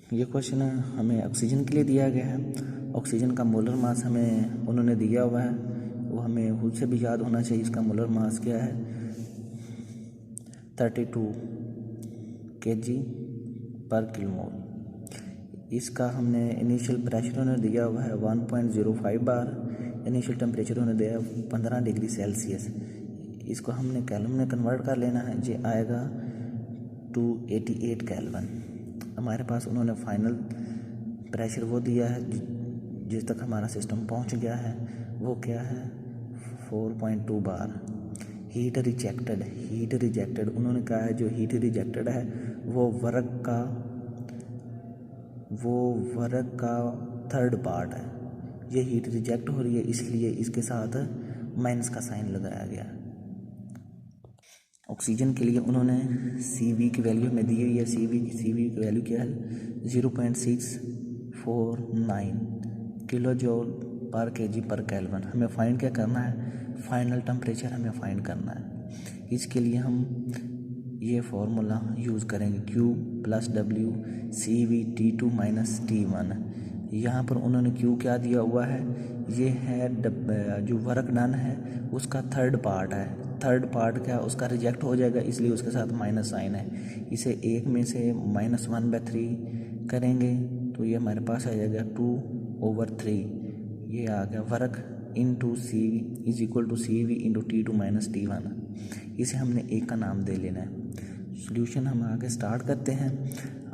ये क्वेश्चन हमें ऑक्सीजन के लिए दिया गया है। ऑक्सीजन का मोलर मास हमें उन्होंने दिया हुआ है, वो हमें खुद से भी याद होना चाहिए। इसका मोलर मास क्या है, 32 kg पर किलोमोल। इसका हमने इनिशियल प्रेशर उन्हें दिया हुआ है 1.05 बार। इनिशियल टेम्परेचर उन्हें दिया है 15 डिग्री सेल्सियस। इसको हमने कैल्विन में कन्वर्ट कर लेना है, ये आएगा 288 कैल्विन। हमारे पास उन्होंने फाइनल प्रेशर वो दिया है जिस तक हमारा सिस्टम पहुंच गया है, वो क्या है 4.2 बार। हीट रिजेक्टेड उन्होंने कहा है जो हीट रिजेक्टेड है वो वर्क का थर्ड पार्ट है। ये हीट रिजेक्ट हो रही है, इसलिए इसके साथ माइनस का साइन लगाया गया। ऑक्सीजन के लिए उन्होंने CV की वैल्यू हमें दी हुई है। CV की वैल्यू क्या है 0.649 किलो जूल पर kg पर केल्विन। हमें फाइंड क्या करना है, फाइनल टेम्परेचर हमें फाइंड करना है। इसके लिए हम ये फॉर्मूला यूज़ करेंगे Q + W CV T2 - T1। यहाँ पर उन्होंने Q क्या दिया हुआ है, ये है जो वर्क डन है उसका थर्ड पार्ट है। थर्ड पार्ट क्या उसका रिजेक्ट हो जाएगा, इसलिए उसके साथ माइनस साइन है। इसे 1 में से -1/3 करेंगे तो ये हमारे पास आ जाएगा 2/3। ये आ गया work into CV = CV × T2 - T1। इसे हमने एक का नाम दे लेना है। सॉल्यूशन हम आगे स्टार्ट करते हैं।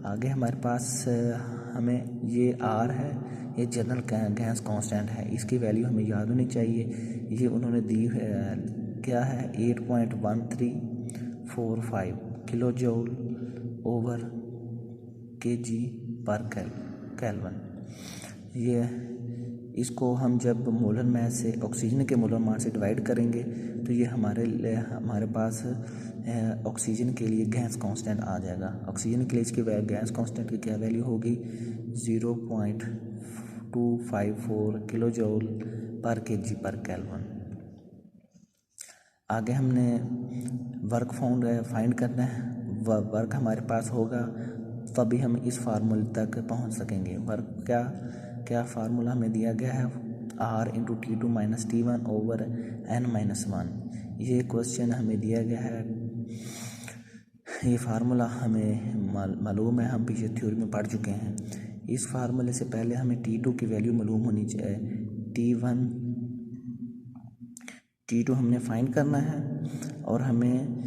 आगे हमारे पास हमें ये R है, ये जनरल गैस कांस्टेंट है, इसकी वैल्यू हमें याद होनी चाहिए। ये उन्होंने दी है क्या है 8.1345 किलो जूल ओवर kg पर केल्विन। ये इसको हम जब मोलर मास से ऑक्सीजन के मोलर मास से डिवाइड करेंगे तो ये हमारे पास ऑक्सीजन के लिए गैस कांस्टेंट आ जाएगा। ऑक्सीजन के लिए इसकी गैस कांस्टेंट की क्या वैल्यू होगी 0.254 किलो जूल पर kg पर केल्विन। आगे हमने वर्क फाइंड करना है। वर्क हमारे पास होगा तभी हम इस फार्मूले तक पहुंच सकेंगे। वर्क क्या फार्मूला हमें दिया गया है R × T2 - T1 / n-1। ये क्वेश्चन हमें दिया गया है। ये फार्मूला हमें मालूम है, हम पीछे थ्योरी में पढ़ चुके हैं। इस फार्मूले से पहले हमें T2 की वैल्यू मालूम होनी चाहिए। T2 हमने फाइंड करना है और हमें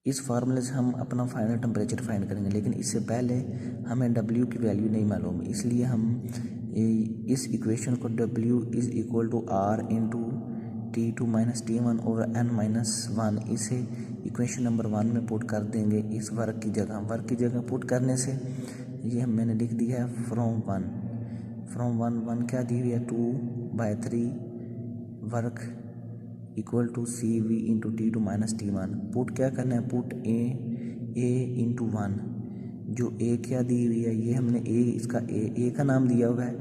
इस फार्मूले से हम अपना फाइनल टेम्परेचर फाइंड करेंगे, लेकिन इससे पहले हमें W की वैल्यू नहीं मालूम, इसलिए हम इस इक्वेशन को W = R × T2 - T1 / n-1 इसे इक्वेशन नंबर 1 में पुट कर देंगे। इस वर्क की जगह पुट करने से ये मैंने लिख दिया है फ्रॉम 1 क्या दी हुई है 2/3 work = CV × T2 - T1। Put क्या करना है, पुट A × 1। जो A क्या दी हुई है, ये हमने इसका A का नाम दिया हुआ है।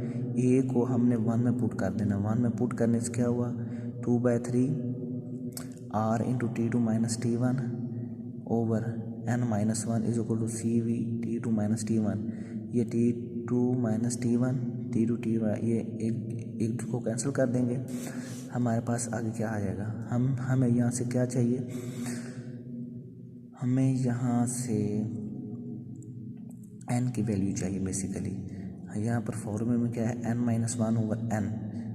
A को हमने 1 में पुट कर देना। 1 में पुट करने से क्या हुआ 2/3 R × T2 - T1 / n-1 = CV T2 - T1। ये T2 - T1 ये एक को कैंसिल कर देंगे। हमारे पास आगे क्या आ जाएगा, हमें यहाँ से क्या चाहिए, हमें यहाँ से n की वैल्यू चाहिए बेसिकली। यहाँ पर फॉर्मूले में क्या है n-1/n।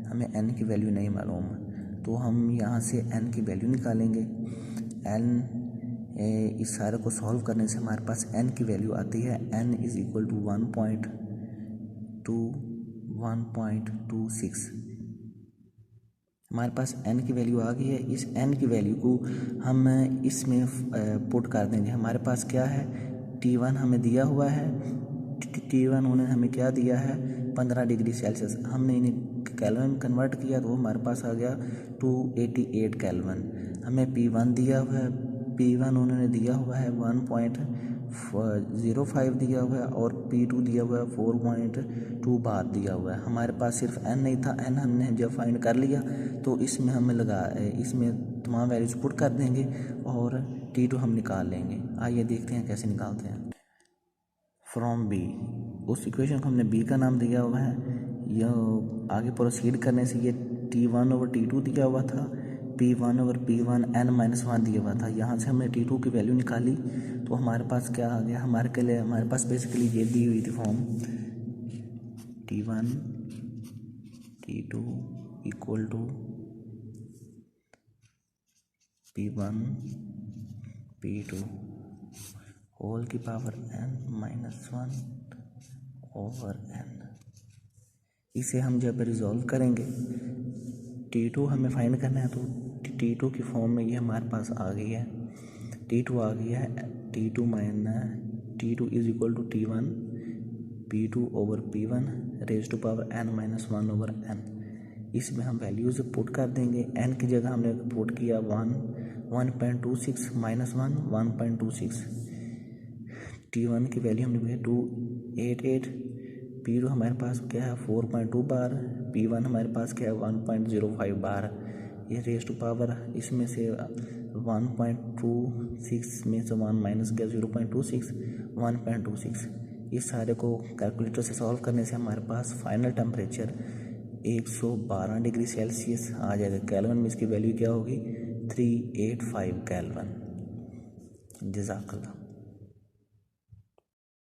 हमें n की वैल्यू नहीं मालूम, तो हम यहाँ से n की वैल्यू निकालेंगे। इस सारे को सॉल्व करने से हमारे पास n की वैल्यू आती है n = 1.26। हमारे पास n की वैल्यू आ गई है। इस n की वैल्यू को हम इसमें पुट कर देंगे। हमारे पास क्या है T1 हमें दिया हुआ है। T1 उन्होंने हमें क्या दिया है 15 डिग्री सेल्सियस। हमने इन्हें केल्विन कन्वर्ट किया तो हमारे पास आ गया 288 केल्विन। हमें P1 दिया हुआ है, P1 उन्होंने दिया हुआ है 1.05 दिया हुआ है और P2 दिया हुआ है 4.2 बार दिया हुआ है। हमारे पास सिर्फ n नहीं था, n हमने जब फाइंड कर लिया तो इसमें तमाम वैल्यूज पुट कर देंगे और T2 हम निकाल लेंगे। आइए देखते हैं कैसे निकालते हैं। फ्रॉम बी, उस इक्वेशन को हमने बी का नाम दिया हुआ है। यह आगे प्रोसीड करने से ये T1/T2 दिया हुआ था, P1/P1 n-1 दिया हुआ था। यहाँ से हमने T2 की वैल्यू निकाली तो हमारे पास क्या आ गया, हमारे पास बेसिकली ये दी हुई थी form T1 T2 equal to P1 P2 whole की पावर n-1 ओवर n। इसे हम जब रिजॉल्व करेंगे, T2 हमें फाइंड करना है तो T2 की फॉर्म में ये हमारे पास आ गई है, T2 आ गया है, T2 is equal to T1 P2/P1 raise to power n-1 over n। इसमें हम वैल्यूज पुट कर देंगे। n की जगह हमने पुट किया 1.26 -1 1.26। T1 की वैल्यू हमने 288, P2 हमारे पास क्या है 4.2 बार, P1 हमारे पास क्या है 1.05 बार। ये रेज टू पावर इसमें से 1.26 में से 1 माइनस गया 0.26 1.26। इस सारे को कैलकुलेटर से सॉल्व करने से हमारे पास फाइनल टेम्परेचर 112 डिग्री सेल्सियस आ जाएगा। केल्विन में इसकी वैल्यू क्या होगी 385 केल्विन। जज़ाकल्लाह।